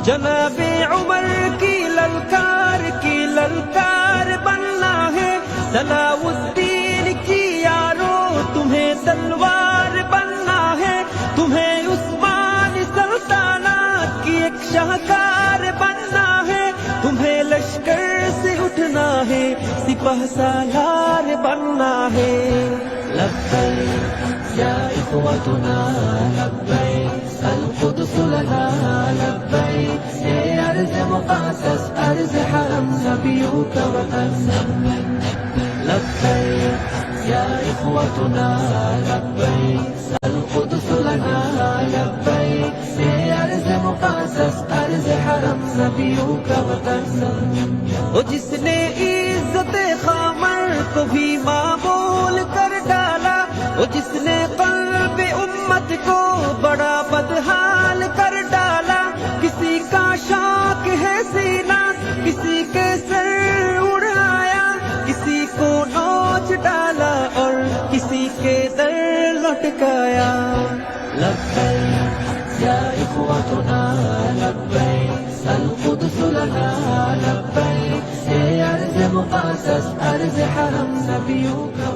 جناب عمر کی للکار بننا ہے، صلاح الدین کی یارو تمہیں تلوار بننا ہے، تمہیں عثمان سلطنت کی ایک شاہکار بننا ہے، تمہیں لشکر سے اٹھنا ہے، سپہ سالار بننا ہے۔ لبیک یا اخوتنا لبیک القدس لنا لبیک، یہ ارض مقدس ارض حرم نبیوں کا وطن۔ لبیک یا اخوتنا لبیک القدس لنا لبیک، یہ ارض مقدس ارض حرم نبیوں کا وطن۔ وہ جس نے عزت خامر کو بھی معمول کر ڈالا، وہ جس نے قلب امت کو بڑا بدحال کر ڈالا، کسی کا شوق ہے سینہ کسی کے سر اڑایا، کسی کو نوچ ڈالا اور کسی کے در لٹکایا۔ لبیک یا اخوتنا لبیک القدس لنا لبیک، یہ ارض مقدس ارض حرم نبیوں کا